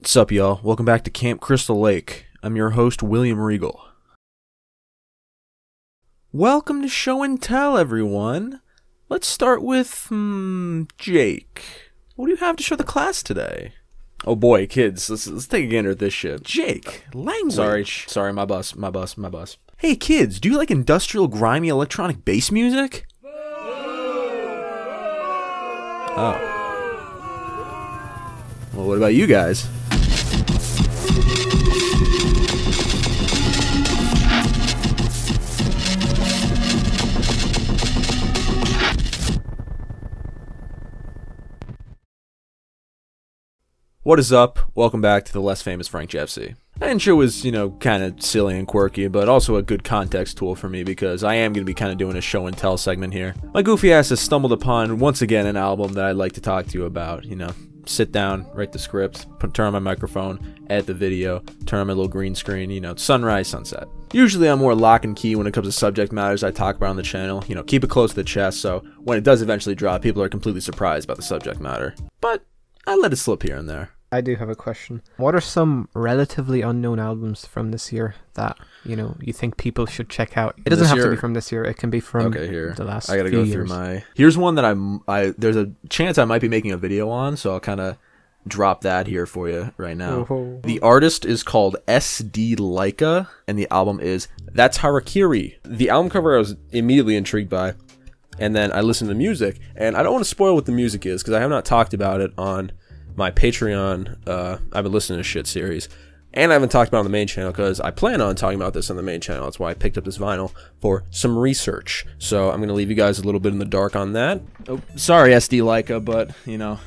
What's up, y'all? Welcome back to Camp Crystal Lake. I'm your host, William Regal. Welcome to Show and Tell, everyone. Let's start with, Jake. What do you have to show the class today? Oh boy, kids, let's take a gander at this shit. Jake, language. Sorry, my bus. Hey, kids, do you like industrial, grimy, electronic bass music? Oh. Well, what about you guys? What is up? Welcome back to the less famous Frank Jeffsy. That intro was, kind of silly and quirky, but also a good context tool for me because I am going to be kind of doing a show and tell segment here. My goofy ass has stumbled upon, once again, an album that I'd like to talk to you about, sit down, write the script, turn on my microphone, edit the video, turn on my little green screen, sunrise, sunset. Usually I'm more lock and key when it comes to subject matters I talk about on the channel, keep it close to the chest so when it does eventually drop, people are completely surprised about the subject matter. But I let it slip here and there. I do have a question. What are some relatively unknown albums from this year that, you think people should check out? It doesn't have to be from this year. It can be from the last few years. I gotta go through my... Here's one that there's a chance I might be making a video on, so I'll kind of drop that here for you right now. Oh. The artist is called SD Laika, and the album is That's Harakiri. The album cover I was immediately intrigued by, and then I listened to the music, and I don't want to spoil what the music is, because I have not talked about it on my Patreon, I've been listening to shit series, and I haven't talked about it on the main channel because I plan on talking about this on the main channel. That's why I picked up this vinyl for some research. So I'm going to leave you guys a little bit in the dark on that. Oh, sorry, SD Laika, but,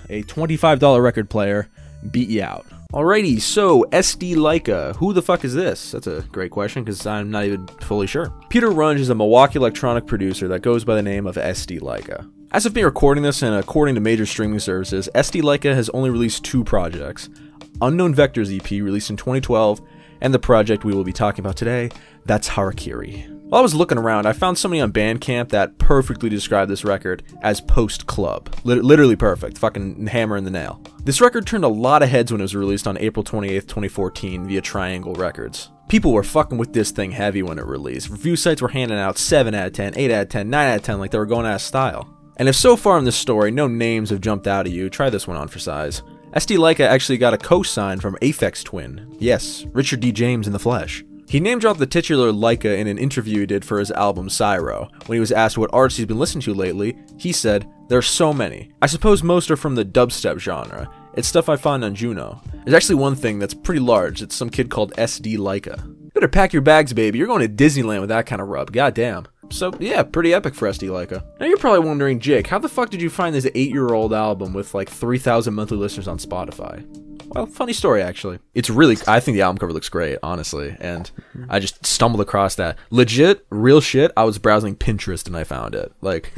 a $25 record player beat you out. Alrighty, so SD Laika, who the fuck is this? That's a great question because I'm not even fully sure. Peter Runge is a Milwaukee electronic producer that goes by the name of SD Laika. As of me recording this, and according to major streaming services, SD Laika has only released 2 projects. Unknown Vectors EP, released in 2012, and the project we will be talking about today, That's Harakiri. While I was looking around, I found somebody on Bandcamp that perfectly described this record as post-club. Literally perfect, fucking hammer in the nail. This record turned a lot of heads when it was released on April 28th, 2014 via Triangle Records. People were fucking with this thing heavy when it released. Review sites were handing out 7 out of 10, 8 out of 10, 9 out of 10 like they were going out of style. And if so far in this story no names have jumped out at you, try this one on for size. SD Laika actually got a co-sign from Aphex Twin. Yes, Richard D. James in the flesh. He name-dropped the titular Laika in an interview he did for his album Cyro. When he was asked what artists he's been listening to lately, he said, "There's so many. I suppose most are from the dubstep genre. It's stuff I found on Juno. There's actually one thing that's pretty large. It's some kid called SD Laika. You better pack your bags, baby. You're going to Disneyland with that kind of rub. Goddamn." So, yeah, pretty epic for SD Laika. Now you're probably wondering, Jake, how the fuck did you find this 8-year-old album with like 3,000 monthly listeners on Spotify? Well, funny story, actually. It's really, I think the album cover looks great, honestly, and I just stumbled across that. Legit, real shit, I was browsing Pinterest and I found it. Like,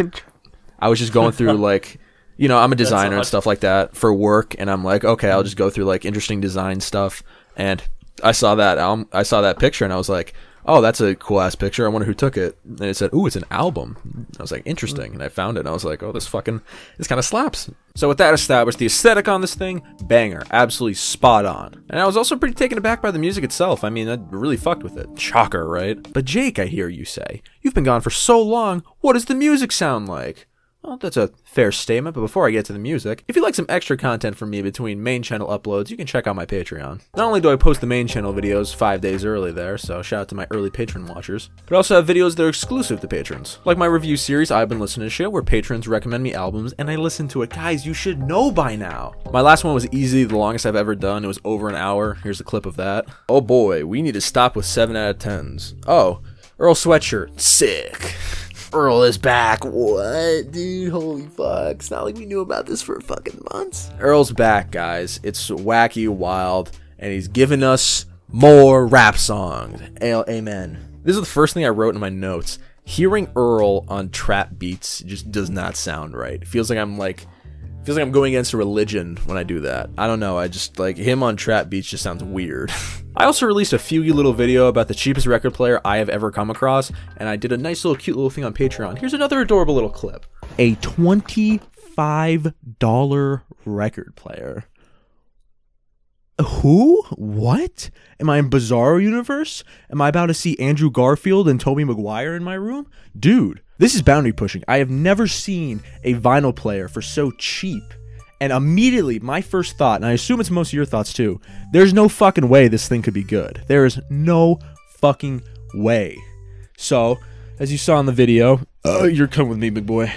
I was just going through, like, I'm a designer and stuff like that for work, and I'm like, okay, I'll just go through, like, interesting design stuff, and I saw that album, I saw that picture, and I was like, oh, that's a cool-ass picture. I wonder who took it. And it said, ooh, it's an album. I was like, interesting. And I found it, and I was like, oh, this kind of slaps. So with that established, the aesthetic on this thing, banger. Absolutely spot on. And I was also pretty taken aback by the music itself. I mean, I really fucked with it. Shocker, right? But Jake, I hear you say, you've been gone for so long, what does the music sound like? Well, that's a fair statement, but before I get to the music, if you'd like some extra content from me between main channel uploads, you can check out my Patreon. Not only do I post the main channel videos 5 days early there, so shout out to my early patron watchers, but I also have videos that are exclusive to patrons. Like my review series, I've Been Listening to Shit, where patrons recommend me albums, and I listen to it. Guys, you should know by now. My last one was easily the longest I've ever done. It was over an hour. Here's a clip of that. Oh boy, we need to stop with 7 out of 10s. Oh, Earl Sweatshirt. Sick. Earl is back. What, dude? Holy fuck. It's not like we knew about this for fucking months. Earl's back, guys. It's wacky, wild, and he's giving us more rap songs. Amen. This is the first thing I wrote in my notes. Hearing Earl on trap beats just does not sound right. It feels like I'm going against a religion when I do that. I don't know. I just, like, him on trap beats just sounds weird. I also released a few little video about the cheapest record player I have ever come across, and I did a nice little cute little thing on Patreon. Here's another adorable little clip. A $25 record player. Who? What? Am I in Bizarro Universe? Am I about to see Andrew Garfield and Tobey Maguire in my room? Dude, this is boundary pushing. I have never seen a vinyl player for so cheap. And immediately, my first thought, and I assume it's most of your thoughts too, there's no fucking way this thing could be good. There is no fucking way. So, as you saw in the video, you're coming with me, big boy.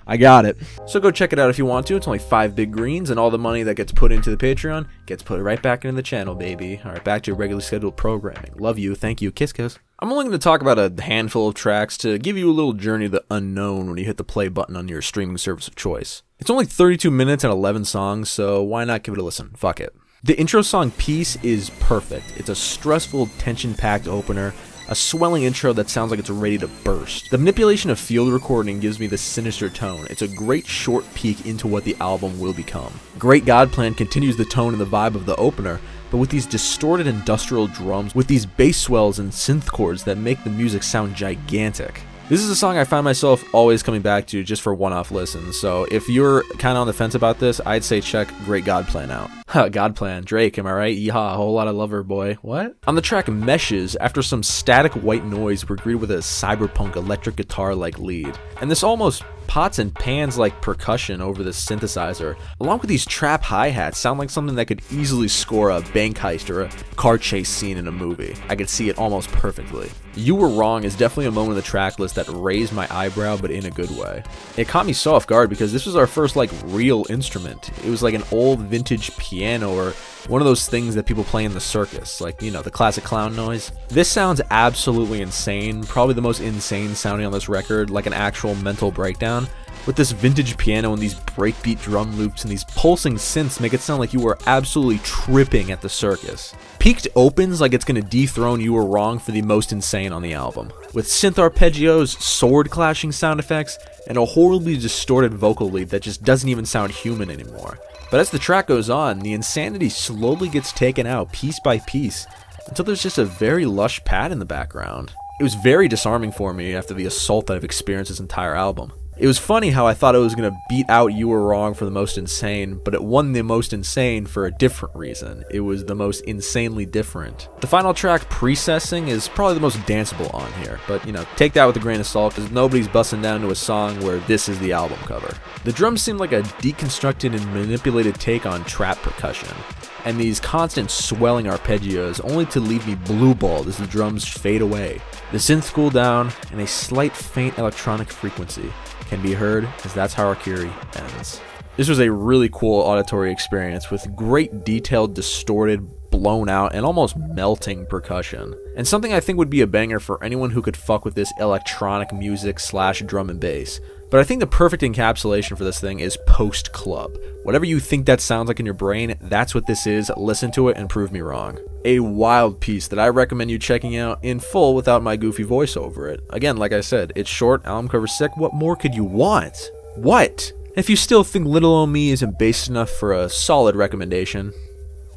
I got it. So go check it out if you want to. It's only 5 big greens, and all the money that gets put into the Patreon gets put right back into the channel, baby. All right, back to your regularly scheduled programming. Love you. Thank you. Kiss, kiss. I'm only going to talk about a handful of tracks to give you a little journey to the unknown when you hit the play button on your streaming service of choice. It's only 32 minutes and 11 songs, so why not give it a listen? Fuck it. The intro song Peace is perfect. It's a stressful, tension-packed opener, a swelling intro that sounds like it's ready to burst. The manipulation of field recording gives me this sinister tone. It's a great short peek into what the album will become. Great God Plan continues the tone and the vibe of the opener, but with these distorted industrial drums, with these bass swells and synth chords that make the music sound gigantic. This is a song I find myself always coming back to just for one-off listens, so if you're kind of on the fence about this, I'd say check Great God Plan out. Huh, God Plan, Drake, am I right? Yeehaw, a whole lot of lover boy. What? On the track Meshes, after some static white noise, we're greeted with a cyberpunk electric guitar-like lead. And this almost pots and pans like percussion over the synthesizer, along with these trap hi-hats, sound like something that could easily score a bank heist or a car chase scene in a movie. I could see it almost perfectly. You Were Wrong is definitely a moment in the track list that raised my eyebrow, but in a good way. It caught me so off guard because this was our first like real instrument. It was like an old vintage piano or one of those things that people play in the circus, like, you know, the classic clown noise. This sounds absolutely insane, probably the most insane sounding on this record, like an actual mental breakdown. With this vintage piano and these breakbeat drum loops and these pulsing synths make it sound like you were absolutely tripping at the circus. Peaked opens like it's gonna dethrone You Were Wrong for the most insane on the album, with synth arpeggios, sword clashing sound effects, and a horribly distorted vocal lead that just doesn't even sound human anymore. But as the track goes on, the insanity slowly gets taken out piece by piece until there's just a very lush pad in the background. It was very disarming for me after the assault that I've experienced this entire album. It was funny how I thought it was going to beat out You Were Wrong for the most insane, but it won the most insane for a different reason. It was the most insanely different. The final track, Precessing, is probably the most danceable on here, but you know, take that with a grain of salt because nobody's busting down to a song where this is the album cover. The drums seem like a deconstructed and manipulated take on trap percussion, and these constant swelling arpeggios only to leave me blue-balled as the drums fade away. The synths cool down, and a slight faint electronic frequency can be heard as that's how Harakiri ends. This was a really cool auditory experience with great detailed, distorted, blown out, and almost melting percussion. And something I think would be a banger for anyone who could fuck with this electronic music / drum and bass. But I think the perfect encapsulation for this thing is post-club. Whatever you think that sounds like in your brain, that's what this is. Listen to it and prove me wrong. A wild piece that I recommend you checking out in full without my goofy voice over it. Again, like I said, it's short, album cover sick, what more could you want? What? If you still think Little Ol' Me isn't based enough for a solid recommendation,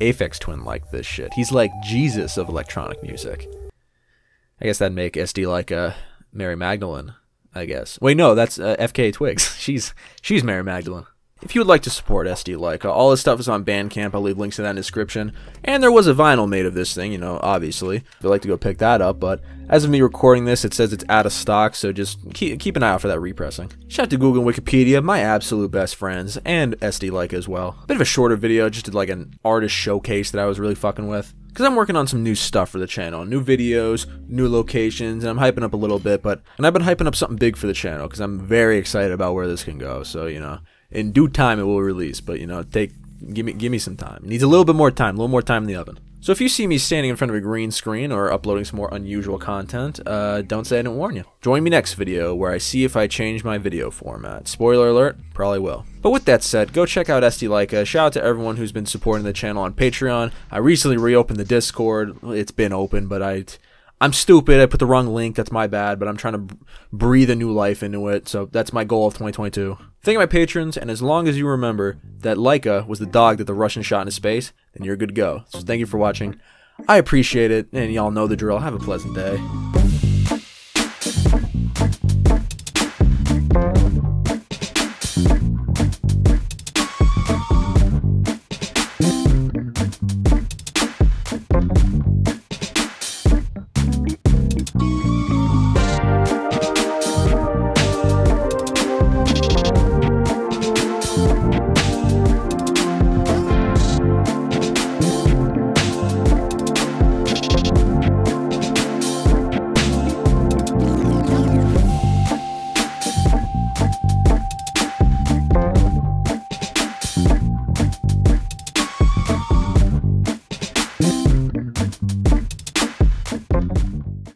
Aphex Twin liked this shit. He's like Jesus of electronic music. I guess that'd make SD Laika Mary Magdalene, I guess. Wait, no, that's FKA Twigs. She's Mary Magdalene. If you would like to support SD Laika, all his stuff is on Bandcamp. I'll leave links to that in the description. And there was a vinyl made of this thing, you know, obviously. If you'd like to go pick that up, but as of me recording this, it says it's out of stock, so just keep an eye out for that repressing. Shout out to Google and Wikipedia, my absolute best friends, and SD Laika as well. Bit of a shorter video, just did like an artist showcase that I was really fucking with. Because I'm working on some new stuff for the channel, new videos, new locations, and I'm hyping up a little bit, and I've been hyping up something big for the channel, because I'm very excited about where this can go, so, you know. In due time, it will release, but, you know, give me some time. It needs a little bit more time, in the oven. So if you see me standing in front of a green screen or uploading some more unusual content, don't say I didn't warn you. Join me next video where I see if I change my video format. Spoiler alert, probably will. But with that said, go check out SD Laika. Shout out to everyone who's been supporting the channel on Patreon. I recently reopened the Discord. It's been open, but I'm stupid. I put the wrong link. That's my bad, but I'm trying to breathe a new life into it, so that's my goal of 2022. Thank you, my patrons, and as long as you remember that Laika was the dog that the Russian shot into space, then you're good to go. So thank you for watching. I appreciate it, and y'all know the drill. Have a pleasant day.